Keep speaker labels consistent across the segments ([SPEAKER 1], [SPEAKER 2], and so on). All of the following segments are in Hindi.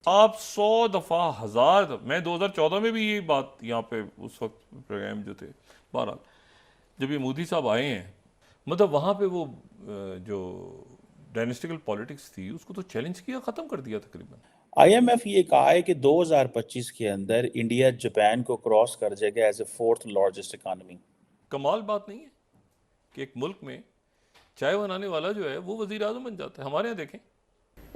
[SPEAKER 1] आप 100 दफा मैं 2014 में भी ये बात यहाँ पे उस वक्त प्रोग्राम जो थे, बहरहाल जब ये मोदी साहब आए हैं, मतलब वहाँ पे वो जो डायनेस्टिकल पॉलिटिक्स थी उसको तो चैलेंज किया, ख़त्म कर दिया तकरीबन।
[SPEAKER 2] आईएमएफ ये कहा है कि 2025 के अंदर इंडिया जापान को क्रॉस कर जाएगा as a fourth largest economy.
[SPEAKER 1] कमाल बात नहीं है कि एक मुल्क में चाय बनाने वाला जो है वो वजीर आजम बन जाता है। हमारे यहाँ देखें,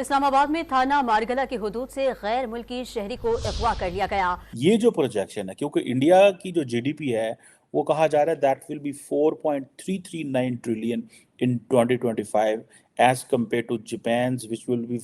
[SPEAKER 3] इस्लामाबाद में थाना मारगला की हुदूद से गैर मुल्की शहरी को अगवा कर लिया गया।
[SPEAKER 2] ये जो प्रोजेक्शन है, क्योंकि इंडिया की जो जीडीपी है वो कहा जा रहा है that will be 4.339 trillion in 2025 as compare to Japan which will be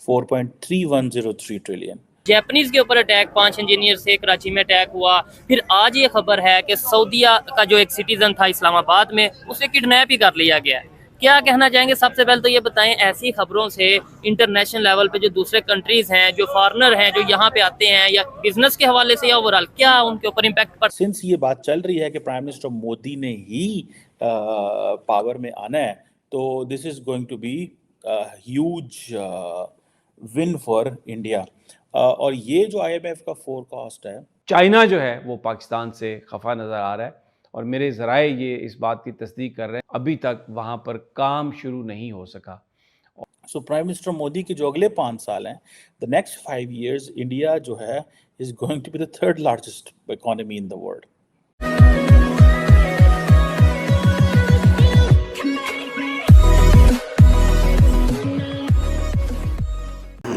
[SPEAKER 2] 4.3103 trillion.
[SPEAKER 4] Japanese के ऊपर अटैक, 5 इंजीनियर से कराची में अटैक हुआ। फिर आज ये खबर है कि सऊदीया का जो एक सिटीजन था इस्लामाबाद में, उसे किडनैप ही कर लिया गया है। क्या कहना चाहेंगे? सबसे पहले तो ये बताएं, ऐसी खबरों से इंटरनेशनल लेवल पे जो दूसरे कंट्रीज हैं, जो फॉरेनर हैं, जो यहाँ पे आते हैं, या बिजनेस के हवाले से या ओवरऑल, क्या उनके ऊपर इम्पैक्ट पड़?
[SPEAKER 2] सिंस ये बात चल रही है कि प्राइम मिनिस्टर मोदी ने ही पावर में आना है, तो this is going to be huge win for India. और ये जो आईएमएफ का फोरकास्ट है,
[SPEAKER 5] चाइना जो है वो पाकिस्तान से खफा नज़र आ रहा है और मेरे ज़राए ये इस बात की तस्दीक कर रहे हैं, अभी तक वहाँ पर काम शुरू नहीं हो सका।
[SPEAKER 2] सो प्राइम मिनिस्टर मोदी के जो अगले 5 साल हैं, द नेक्स्ट 5 years, इंडिया जो है is going to be the third largest economy in the world.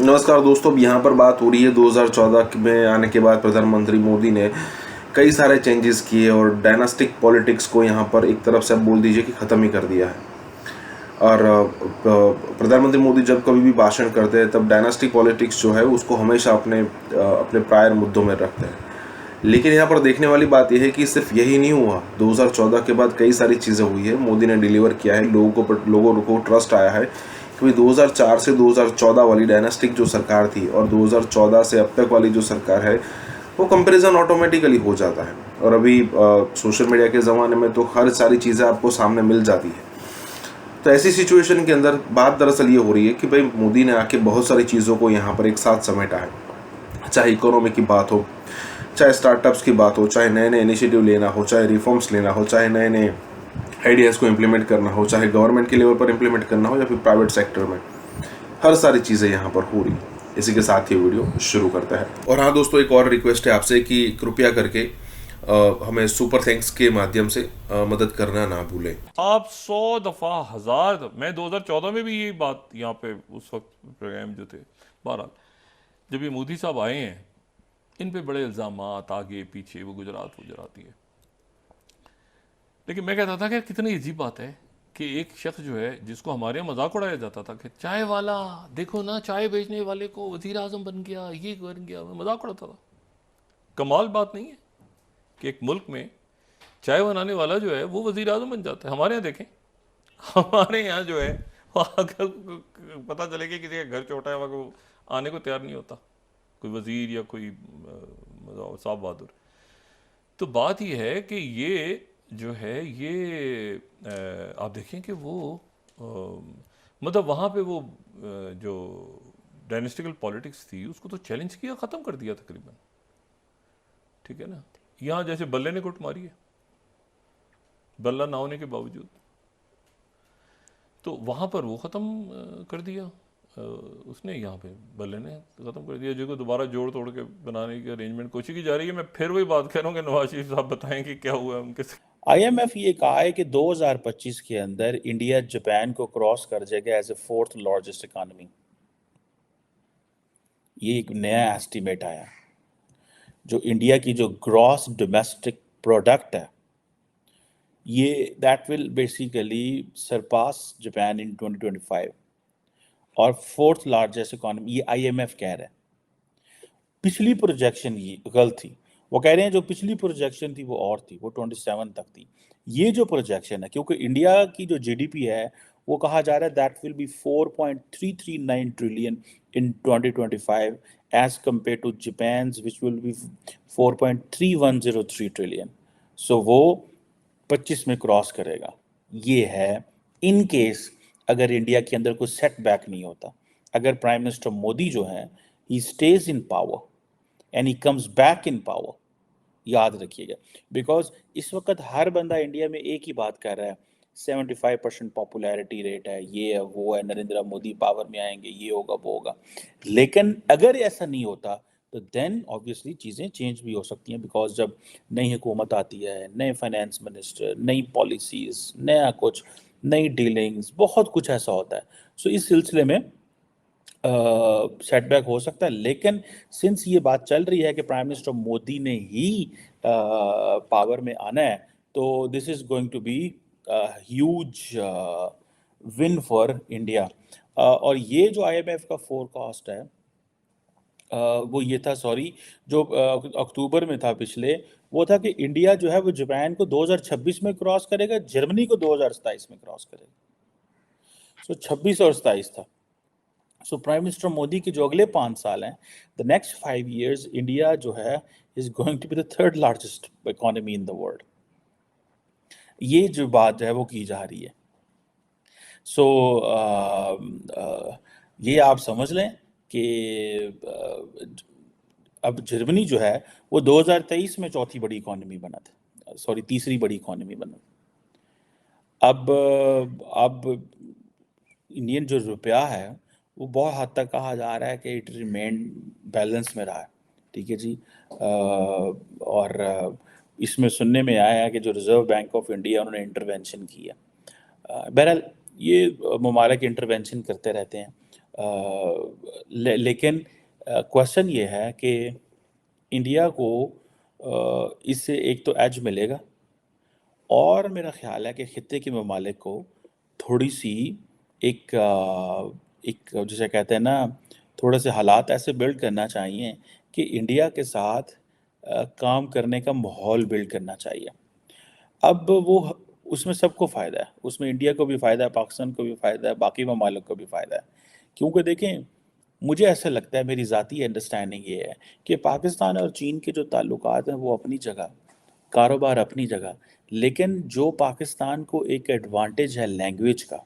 [SPEAKER 6] नमस्कार दोस्तों, अब यहाँ पर बात हो रही है 2014 में आने के बाद प्रधानमंत्री मोदी ने कई सारे चेंजेस किए और डायनास्टिक पॉलिटिक्स को यहाँ पर एक तरफ से आप बोल दीजिए कि ख़त्म ही कर दिया है। और प्रधानमंत्री मोदी जब कभी भी भाषण करते हैं तब डायनास्टिक पॉलिटिक्स जो है उसको हमेशा अपने अपने प्रायर मुद्दों में रखते हैं। लेकिन यहाँ पर देखने वाली बात यह है कि सिर्फ यही नहीं हुआ, 2014 के बाद कई सारी चीज़ें हुई है। मोदी ने डिलीवर किया है, लोगों को ट्रस्ट आया है कि 2004 से 2014 वाली डायनास्टिक जो सरकार थी और 2014 से अब तक वाली जो सरकार है वो कंपैरिजन ऑटोमेटिकली हो जाता है। और अभी सोशल मीडिया के ज़माने में तो हर सारी चीज़ें आपको सामने मिल जाती है। तो ऐसी सिचुएशन के अंदर बात दरअसल ये हो रही है कि भाई मोदी ने आके बहुत सारी चीज़ों को यहाँ पर एक साथ समेटा है। चाहे इकोनॉमी की बात हो, चाहे स्टार्टअप्स की बात हो, चाहे नए नए इनिशिएटिव लेना हो, चाहे रिफॉर्म्स लेना हो, चाहे नए नए आइडियाज़ को इम्प्लीमेंट करना हो, चाहे गवर्नमेंट के लेवल पर इम्प्लीमेंट करना हो या फिर प्राइवेट सेक्टर में, हर सारी चीज़ें यहाँ पर हो रही है। इसी के साथ ये वीडियो शुरू करता है। और हाँ दोस्तों, एक और रिक्वेस्ट है आपसे कि कृपया करके हमें सुपर थैंक्स के माध्यम से मदद करना ना भूलें।
[SPEAKER 1] आप 100 दफा मैं 2014 में भी ये बात यहाँ पे उस वक्त प्रोग्राम जो थे, बहरहाल जब ये मोदी साहब आए हैं, इन पे बड़े इल्ज़ाम आगे पीछे, वो गुजरात आती है। लेकिन मैं कहता था कि कितनी अजीब बात है कि एक शख्स जो है जिसको हमारे यहाँ मजाक उड़ाया जाता था कि चाय वाला देखो ना, चाय बेचने वाले को वजीर आजम बन गया, ये बन गया, मैं मजाक उड़ाता था। कमाल बात नहीं है कि एक मुल्क में चाय बनाने वाला जो है वो वजीर आजम बन जाता है। हमारे यहाँ देखें, हमारे यहाँ जो है अगर पता चले कि किसी का घर छोटा है, वो आने को तैयार नहीं होता, कोई वजीर या कोई साहब बहादुर। तो बात यह है कि ये जो है ये आप देखें कि वो मतलब वहाँ पे वो जो डायनेस्टिकल पॉलिटिक्स थी उसको तो चैलेंज किया, ख़त्म कर दिया तकरीबन। ठीक है ना, यहाँ जैसे बल्ले ने कुट मारी है, बल्ला ना होने के बावजूद, तो वहाँ पर वो ख़त्म कर दिया उसने, यहाँ पे बल्ले ने ख़त्म कर दिया, जो दोबारा जोड़ तोड़ के बनाने की अरेंजमेंट कोशिश की जा रही है। मैं फिर वही बात कह रहा हूँ कि नवाज शरीफ साहब बताएं कि क्या हुआ है उनके साथ।
[SPEAKER 2] आईएमएफ ये कहा है कि 2025 के अंदर इंडिया जापान को क्रॉस कर जाएगा as a fourth largest economy. ये एक नया एस्टीमेट आया। जो इंडिया की जो ग्रॉस डोमेस्टिक प्रोडक्ट है, ये that will basically surpass Japan in 2025 और फोर्थ लार्जेस्ट इकोनॉमी, ये आईएमएफ कह रहा है। पिछली प्रोजेक्शन ये गलत थी, वो कह रहे हैं जो पिछली प्रोजेक्शन थी वो और थी, वो 27 तक थी। ये जो प्रोजेक्शन है, क्योंकि इंडिया की जो जीडीपी है वो कहा जा रहा है that will be 4.339 trillion in 2025 as compare to Japan which will be 4.3103 trillion. So वो 25 में क्रॉस करेगा। ये है इन केस अगर इंडिया के अंदर कोई सेटबैक नहीं होता, अगर प्राइम मिनिस्टर मोदी जो है he stays in power and he comes back in power, याद रखिएगा, बिकॉज इस वक्त हर बंदा इंडिया में एक ही बात कर रहा है, 75% पॉपुलैरिटी रेट है, ये है वो है, नरेंद्र मोदी पावर में आएंगे, ये होगा वो होगा। लेकिन अगर ऐसा नहीं होता तो देन ऑब्वियसली चीज़ें चेंज भी हो सकती हैं, बिकॉज जब नई हुकूमत आती है, नए फाइनेंस मिनिस्टर, नई पॉलिसीज़, नया कुछ, नई डीलिंग्स, बहुत कुछ ऐसा होता है। सो इस सिलसिले में सेटबैक हो सकता है। लेकिन सिंस ये बात चल रही है कि प्राइम मिनिस्टर मोदी ने ही पावर में आना है, तो this is going to be huge win for India. और ये जो आईएमएफ का फोरकास्ट है वो ये था, सॉरी, जो अक्टूबर में था पिछले, वो था कि इंडिया जो है वो जापान को 2026 में क्रॉस करेगा, जर्मनी को 2027 में क्रॉस करेगा। सो 26 और 27 था। सो प्राइम मिनिस्टर मोदी के जो अगले 5 साल हैं, द नेक्स्ट 5 years, इंडिया जो है is going to be the 3rd largest economy in the world. ये जो बात है वो की जा रही है। सो ये आप समझ लें कि अब जर्मनी जो है वो 2023 में चौथी बड़ी इकोनॉमी बना था, सॉरी तीसरी बड़ी इकोनॉमी बना। अब इंडियन जो रुपया है वो बहुत हद तक कहा जा रहा है कि इट रिमेन बैलेंस में रहा है, ठीक है जी। और इसमें सुनने में आया है कि जो रिजर्व बैंक ऑफ इंडिया उन्होंने इंटरवेंशन की है। बहरहाल ये ममालिक इंटरवेंशन करते रहते हैं, लेकिन क्वेश्चन ये है कि इंडिया को इससे एक तो एज मिलेगा, और मेरा ख्याल है कि खित्ते के ममालिक को थोड़ी सी एक जिसे कहते हैं ना, थोड़े से हालात ऐसे बिल्ड करना चाहिए कि इंडिया के साथ काम करने का माहौल बिल्ड करना चाहिए। अब वो उसमें सबको फ़ायदा है, उसमें इंडिया को भी फ़ायदा है, पाकिस्तान को भी फ़ायदा है, बाकी ममालिक को भी फ़ायदा है। क्योंकि देखें, मुझे ऐसा लगता है, मेरी ज़ाती अंडरस्टैंडिंग ये है कि पाकिस्तान और चीन के जो ताल्लुकात हैं वो अपनी जगह, कारोबार अपनी जगह, लेकिन जो पाकिस्तान को एक एडवांटेज है लैंग्वेज का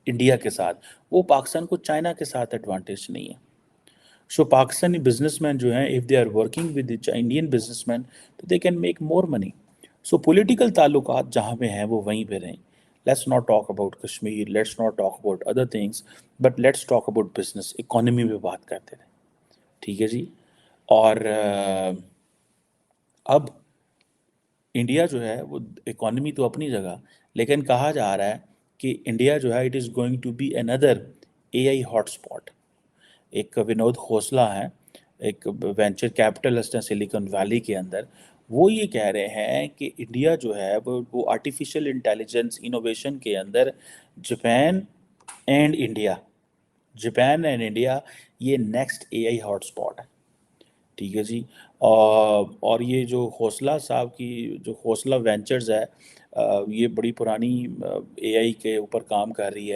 [SPEAKER 2] इंडिया के साथ, वो पाकिस्तान को चाइना के साथ एडवांटेज नहीं है। सो पाकिस्तानी बिजनेसमैन जो हैं, if they are working with Indian businessman, तो they can make more money. So political ताल्लुकात जहाँ पे हैं वो वहीं पे रहें। Let's not talk about Kashmir, let's not talk about other things, but let's talk about business, economy पे बात करते रहें, ठीक है जी। और अब इंडिया जो है वो इकोनॉमी तो अपनी जगह, लेकिन कहा जा रहा है कि इंडिया जो है it is going to be another AI hotspot. एक विनोद खोसला है, एक वेंचर कैपिटलिस्ट है सिलिकॉन वैली के अंदर, वो ये कह रहे हैं कि इंडिया जो है वो आर्टिफिशियल इंटेलिजेंस इनोवेशन के अंदर जापान एंड इंडिया ये नेक्स्ट एआई हॉटस्पॉट है, ठीक है जी। और ये जो खोसला साहब की जो खोसला वेंचर्स है, ये बड़ी पुरानी एआई के ऊपर काम कर रही है।